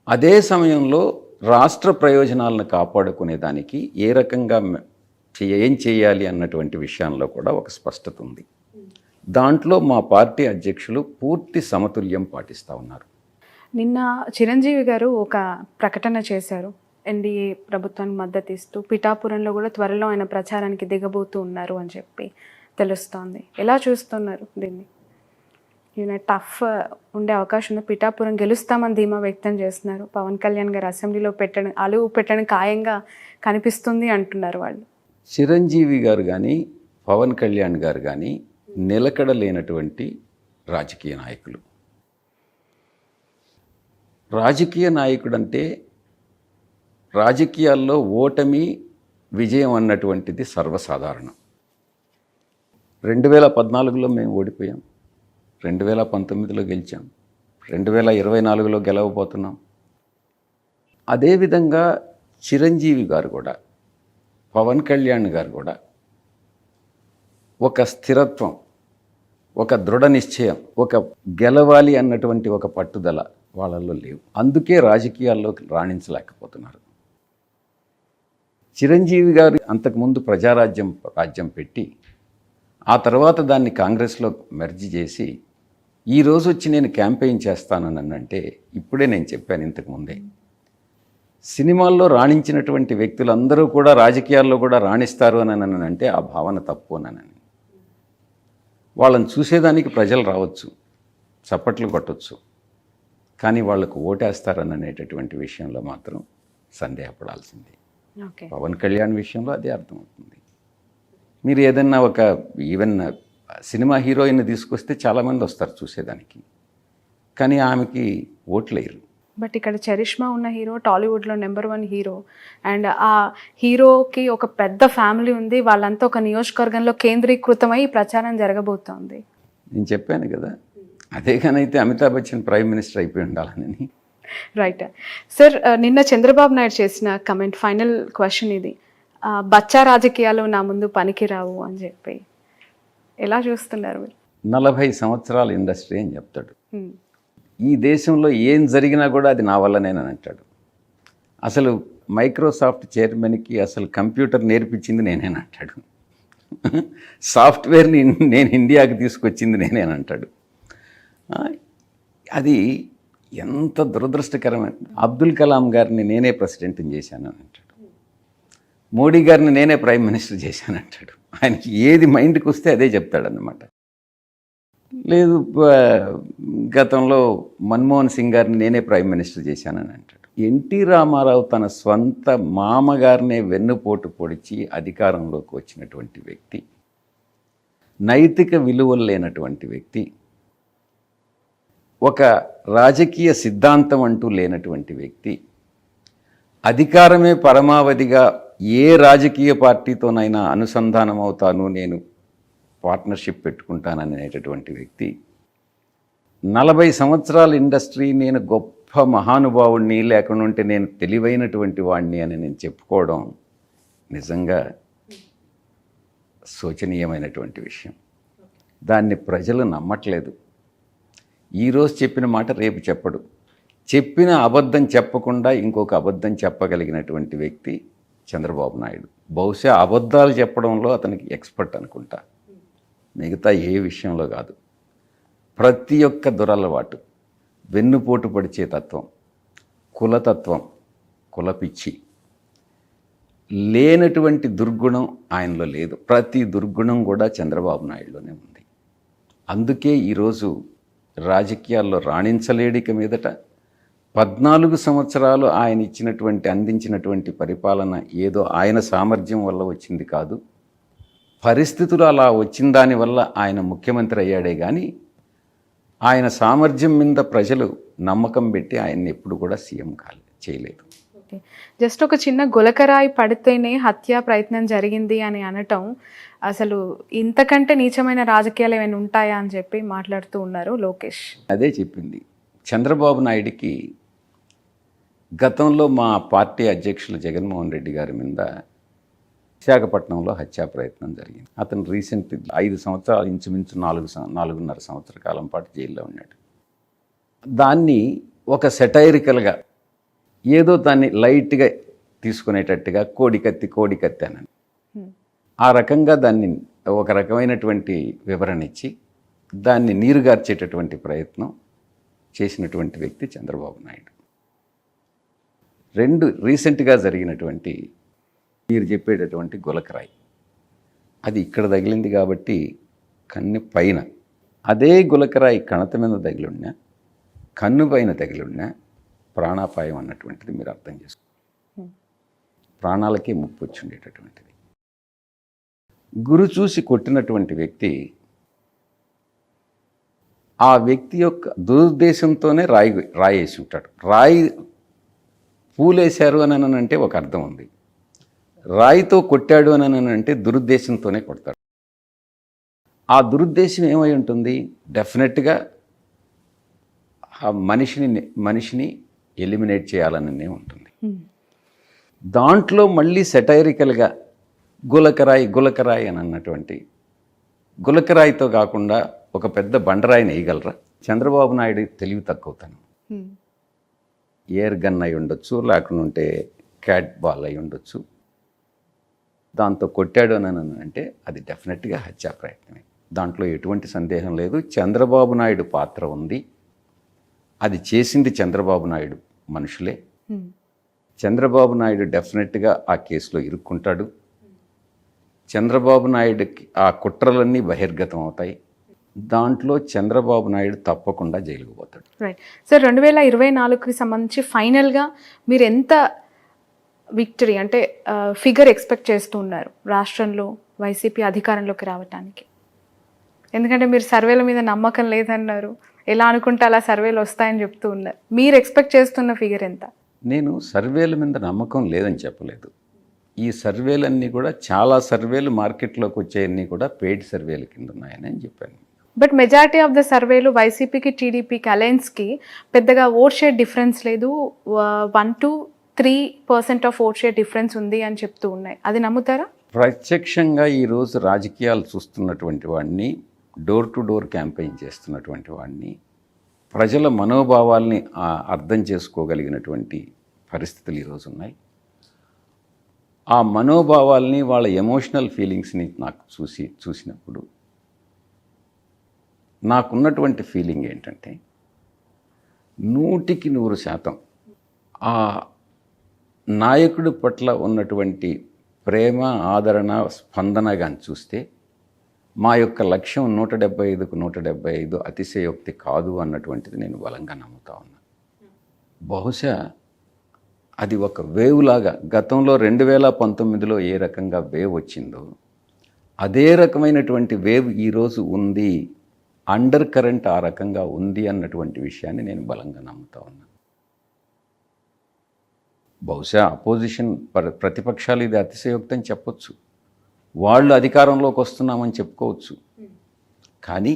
అదే సమయంలో రాష్ట్ర ప్రయోజనాలను కాపాడుకునేదానికి ఏ రకంగా ఏం చేయాలి అన్నటువంటి విషయంలో కూడా ఒక స్పష్టత ఉంది. దాంట్లో మా పార్టీ అధ్యక్షులు పూర్తి సమతుల్యం పాటిస్తూ ఉన్నారు. నిన్న చిరంజీవి గారు ఒక ప్రకటన చేశారు. ఎన్డీఏ ప్రభుత్వానికి మద్దతు ఇస్తూ పిఠాపురంలో కూడా త్వరలో ఆయన ప్రచారానికి దిగబోతూ ఉన్నారు అని చెప్పి తెలుస్తోంది. ఎలా చూస్తున్నారు దీన్ని? ఈయన టఫ్ ఉండే అవకాశం ఉంది. పిఠాపురం గెలుస్తామని ధీమా వ్యక్తం చేస్తున్నారు. పవన్ కళ్యాణ్ గారు అసెంబ్లీలో అలువు పెట్టడం ఖాయంగా కనిపిస్తుంది అంటున్నారు వాళ్ళు. చిరంజీవి గారు కానీ పవన్ కళ్యాణ్ గారు కానీ నిలకడ లేనటువంటి రాజకీయ నాయకులు. రాజకీయ నాయకుడు అంటే రాజకీయాల్లో ఓటమి విజయం అన్నటువంటిది సర్వసాధారణం. 2014లో మేము ఓడిపోయాం, 2019లో గెలిచాం, 2024లో గెలవబోతున్నాం. అదేవిధంగా చిరంజీవి గారు కూడా, పవన్ కళ్యాణ్ గారు కూడా ఒక స్థిరత్వం, ఒక దృఢ నిశ్చయం, ఒక గెలవాలి అన్నటువంటి ఒక పట్టుదల వాళ్ళల్లో లేవు. అందుకే రాజకీయాల్లో రాణించలేకపోతున్నారు. చిరంజీవి గారు అంతకుముందు రాజ్యం పెట్టి ఆ తర్వాత దాన్ని కాంగ్రెస్లో మెర్జి చేసి ఈరోజు వచ్చి నేను క్యాంపెయిన్ చేస్తానని అంటే, ఇప్పుడే నేను చెప్పాను ఇంతకుముందే, సినిమాల్లో రాణించినటువంటి వ్యక్తులందరూ కూడా రాజకీయాల్లో కూడా రాణిస్తారు అని అంటే ఆ భావన తప్పు అని. వాళ్ళని చూసేదానికి ప్రజలు రావచ్చు, చప్పట్లు కొట్టవచ్చు, కానీ వాళ్లకు ఓటేస్తారని అనేటటువంటి విషయంలో మాత్రం సందేహపడాల్సిందే. పవన్ కళ్యాణ్ విషయంలో అదే అర్థమవుతుంది. మీరు ఏదన్నా ఒక ఈవెన్ సినిమా హీరోయిన్ తీసుకొస్తే చాలామంది వస్తారు చూసేదానికి, కానీ ఆమెకి ఓట్లేరు. బట్ ఇక్కడ చరిష్మా ఉన్న హీరో టాలీవుడ్లో నెంబర్ 1 హీరో, అండ్ ఆ హీరోకి ఒక పెద్ద ఫ్యామిలీ ఉంది. వాళ్ళంతా ఒక నియోజకవర్గంలో కేంద్రీకృతమై ప్రచారం జరగబోతోంది. నేను చెప్పాను కదా, అదే కానైతే అమితాబ్ బచ్చన్ ప్రైమ్ మినిస్టర్ అయిపోయి ఉండాలని. రైట్ సార్, నిన్న చంద్రబాబు నాయుడు చేసిన కమెంట్, ఫైనల్ క్వశ్చన్ ఇది, బచ్చా రాజకీయాలు నా ముందు పనికిరావు అని చెప్పి ఎలా చూస్తున్నారు మీరు? 40 సంవత్సరాల ఇండస్ట్రీ అని చెప్తాడు. ఈ దేశంలో ఏం జరిగినా కూడా అది నా వల్లనేనని అంటాడు. అసలు మైక్రోసాఫ్ట్ చైర్మన్కి అసలు కంప్యూటర్ నేర్పించింది నేనేనంటాడు. సాఫ్ట్వేర్ని నేను ఇండియాకి తీసుకొచ్చింది నేనేనంటాడు. అది ఎంత దురదృష్టకరమైన. అబ్దుల్ కలాం గారిని నేనే ప్రెసిడెంట్ని చేశానని అంటాడు. మోడీ గారిని నేనే ప్రైమ్ మినిస్టర్ చేశానంటాడు. ఆయనకి ఏది మైండ్కి వస్తే అదే చెప్తాడన్నమాట. లేదు, గతంలో మన్మోహన్ సింగ్ గారిని నేనే ప్రైమ్ మినిస్టర్ చేశానని అంటాడు. ఎన్టీ రామారావు తన స్వంత మామగారినే వెన్నుపోటు పొడిచి అధికారంలోకి వచ్చినటువంటి వ్యక్తి, నైతిక విలువలు లేనటువంటి వ్యక్తి, ఒక రాజకీయ సిద్ధాంతం అంటూ లేనటువంటి వ్యక్తి, అధికారమే పరమావధిగా ఏ రాజకీయ పార్టీతోనైనా అనుసంధానం అవుతాను, నేను పార్ట్నర్షిప్ పెట్టుకుంటాననేటటువంటి వ్యక్తి, 40 సంవత్సరాల ఇండస్ట్రీ, నేను గొప్ప మహానుభావుడిని, లేకుంటే నేను తెలివైనటువంటి వాడిని అని నేను చెప్పుకోవడం నిజంగా శోచనీయమైనటువంటి విషయం. దాన్ని ప్రజలు నమ్మట్లేదు. ఈరోజు చెప్పిన మాట రేపు చెప్పడు. చెప్పిన అబద్ధం చెప్పకుండా ఇంకొక అబద్ధం చెప్పగలిగినటువంటి వ్యక్తి చంద్రబాబు నాయుడు. బహుశా అబద్ధాలు చెప్పడంలో అతనికి ఎక్స్పర్ట్ అనుకుంటా, మిగతా ఏ విషయంలో కాదు. ప్రతి ఒక్క దురలవాటు, వెన్నుపోటు పడిచే తత్వం, కులతత్వం, కులపిచ్చి, లేనటువంటి దుర్గుణం ఆయనలో లేదు. ప్రతి దుర్గుణం కూడా చంద్రబాబు నాయుడులోనే ఉంది. అందుకే ఈరోజు రాజకీయాల్లో రాణించలేడిక మీదట 14 సంవత్సరాలు ఆయన అందించినటువంటి పరిపాలన ఏదో ఆయన సామర్థ్యం వల్ల వచ్చింది కాదు, పరిస్థితులు అలా వచ్చిన దానివల్ల ఆయన ముఖ్యమంత్రి అయ్యాడే కానీ ఆయన సామర్థ్యం మీద ప్రజలు నమ్మకం పెట్టి ఆయన్ని ఎప్పుడు కూడా సీఎం చేయలేదు. జస్ట్ ఒక చిన్న గులకరాయి పడితేనే హత్యా ప్రయత్నం జరిగింది అని అనటం, అసలు ఇంతకంటే నీచమైన రాజకీయాలు ఏమైనా ఉంటాయా అని చెప్పి మాట్లాడుతూ ఉన్నారు లోకేష్. అదే చెప్పింది. చంద్రబాబు నాయుడికి గతంలో మా పార్టీ అధ్యక్షులు జగన్మోహన్ రెడ్డి గారి మీద విశాఖపట్నంలో హత్యా ప్రయత్నం జరిగింది. అతను రీసెంట్ 5 సంవత్సరాలు, ఇంచుమించు 4.5 సంవత్సర కాలం పాటు జైల్లో ఉన్నాడు. దాన్ని ఒక సెటైరికల్గా ఏదో దాన్ని లైట్గా తీసుకునేటట్టుగా కోడికత్తి అని ఆ రకంగా దాన్ని ఒక రకమైనటువంటి వివరణ ఇచ్చి దాన్ని నీరుగార్చేటటువంటి ప్రయత్నం చేసినటువంటి వ్యక్తి చంద్రబాబు నాయుడు. రెండు రీసెంట్గా జరిగినటువంటి మీరు చెప్పేటటువంటి గులకరాయి, అది ఇక్కడ తగిలింది కాబట్టి కన్ను పైన, అదే గులకరాయి కణత మీద తగిలిన్నా, కన్ను పైన తగిలిన్నా ప్రాణాపాయం అన్నటువంటిది మీరు అర్థం చేసుకోండి. ప్రాణాలకి ముప్పు వచ్చి ఉండేటటువంటిది. గురు చూసి కొట్టినటువంటి వ్యక్తి ఆ వ్యక్తి యొక్క దురుద్దేశంతోనే రాయేసి ఉంటాడు. రాయి పూలేశారు అని అంటే ఒక అర్థం ఉంది, రాయితో కొట్టాడు అని అంటే దురుద్దేశంతోనే కొడతాడు. ఆ దురుద్దేశం ఏమై ఉంటుంది? డెఫినెట్గా ఆ మనిషిని ఎలిమినేట్ చేయాలనే ఉంటుంది. దాంట్లో మళ్ళీ సెటైరికల్గా గులకరాయి అని అన్నటువంటి, గులకరాయితో కాకుండా ఒక పెద్ద బండరాయిని వేయగలరా? చంద్రబాబు నాయుడు తెలివి తక్కువతనం. ఎయిర్ గన్ అయి ఉండొచ్చు, లేకుంటే క్యాట్ బాల్ అయి ఉండొచ్చు. దాంతో కొట్టాడు అని అంటే అది డెఫినెట్గా హత్యా ప్రయత్నమే, దాంట్లో ఎటువంటి సందేహం లేదు. చంద్రబాబు నాయుడు పాత్ర ఉంది, అది చేసింది చంద్రబాబు నాయుడు మనుషులే. చంద్రబాబు నాయుడు డెఫినెట్గా ఆ కేసులో ఇరుక్కుంటాడు. చంద్రబాబు నాయుడుకి ఆ కుట్రలన్నీ బహిర్గతం అవుతాయి. దాంట్లో చంద్రబాబు నాయుడు తప్పకుండా జైలుకు పోతాడు. రైట్ సార్, 2024కి సంబంధించి ఫైనల్గా మీరు ఎంత విక్టరీ అంటే ఫిగర్ ఎక్స్పెక్ట్ చేస్తూ ఉన్నారు రాష్ట్రంలో వైసీపీ అధికారంలోకి రావటానికి? ఎందుకంటే మీరు సర్వేల మీద నమ్మకం లేదన్నారు, ఎలా అనుకుంటే అలా సర్వేలు వస్తాయని చెప్తూ ఉన్నారు. మీరు ఎక్స్పెక్ట్ చేస్తున్న ఫిగర్ ఎంత? నేను సర్వేల మీద నమ్మకం లేదని చెప్పలేదు. ఈ సర్వేలన్నీ కూడా, చాలా సర్వేలు మార్కెట్లోకి వచ్చేవన్నీ కూడా పెయిడ్ సర్వేల కింద ఉన్నాయని అని చెప్పాను. బట్ మెజారిటీ ఆఫ్ ద సర్వేలు వైసీపీకి టీడీపీకి అలయన్స్కి పెద్దగా ఓట్ షేర్ డిఫరెన్స్ లేదు, 1 to 3% of vote share difference ఉంది అని చెప్తూ ఉన్నాయి. అది నమ్ముతారా? ప్రత్యక్షంగా ఈరోజు రాజకీయాలు చూస్తున్నటువంటి వాడిని, డోర్ టు డోర్ క్యాంపెయిన్ చేస్తున్నటువంటి వాడిని, ప్రజల మనోభావాల్ని అర్థం చేసుకోగలిగినటువంటి పరిస్థితులు ఈరోజు ఉన్నాయి. ఆ మనోభావాల్ని, వాళ్ళ ఎమోషనల్ ఫీలింగ్స్ని నాకు చూసినప్పుడు నాకున్నటువంటి ఫీలింగ్ ఏంటంటే 100% ఆ నాయకుడి పట్ల ఉన్నటువంటి ప్రేమ, ఆదరణ, స్పందన కానీ చూస్తే మా యొక్క లక్ష్యం 175కు 175 అతిశయోక్తి కాదు అన్నటువంటిది నేను బలంగా నమ్ముతా ఉన్నా. బహుశా అది ఒక వేవ్ లాగా, గతంలో 2019లో ఏ రకంగా వేవ్ వచ్చిందో అదే రకమైనటువంటి వేవ్ ఈరోజు ఉంది, అండర్ కరెంట్ ఆ రకంగా ఉంది అన్నటువంటి విషయాన్ని నేను బలంగా నమ్ముతా ఉన్నా. బహుశా అపోజిషన్ ప్రతిపక్షాలు ఇది అతిశయోక్తి అని చెప్పొచ్చు, వాళ్ళు అధికారంలోకి వస్తున్నామని చెప్పుకోవచ్చు. కానీ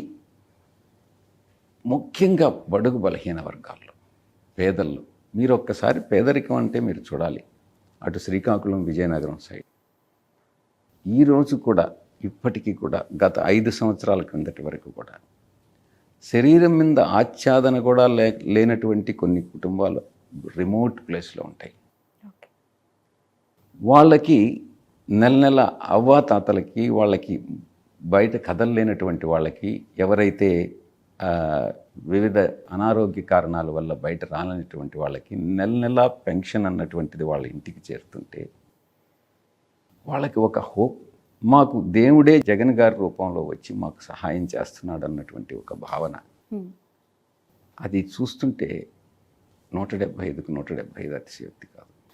ముఖ్యంగా బడుగు బలహీన వర్గాల్లో, పేదల్లో, మీరు ఒక్కసారి పేదరికం అంటే మీరు చూడాలి. అటు శ్రీకాకుళం, విజయనగరం సైడ్ ఈరోజు కూడా, ఇప్పటికీ కూడా, గత 5 సంవత్సరాల క్రిందటి వరకు కూడా శరీరం మీద ఆచ్ఛాదన కూడా లేనటువంటి కొన్ని కుటుంబాలు రిమోట్ ప్లేస్లో ఉంటాయి. వాళ్ళకి నెల అవ్వాతాతలకి, వాళ్ళకి బయట కదలలేనటువంటి వాళ్ళకి, ఎవరైతే వివిధ అనారోగ్య కారణాల వల్ల బయట రాలేనటువంటి వాళ్ళకి నెల పెన్షన్ అన్నటువంటిది వాళ్ళ ఇంటికి చేరుతుంటే వాళ్ళకి ఒక హోప్, మాకు దేవుడే జగన్ గారి రూపంలో వచ్చి మాకు సహాయం చేస్తున్నాడు అన్నటువంటి ఒక భావన. అది చూస్తుంటే 175కు 175 అతిశయోక్తి కాదు.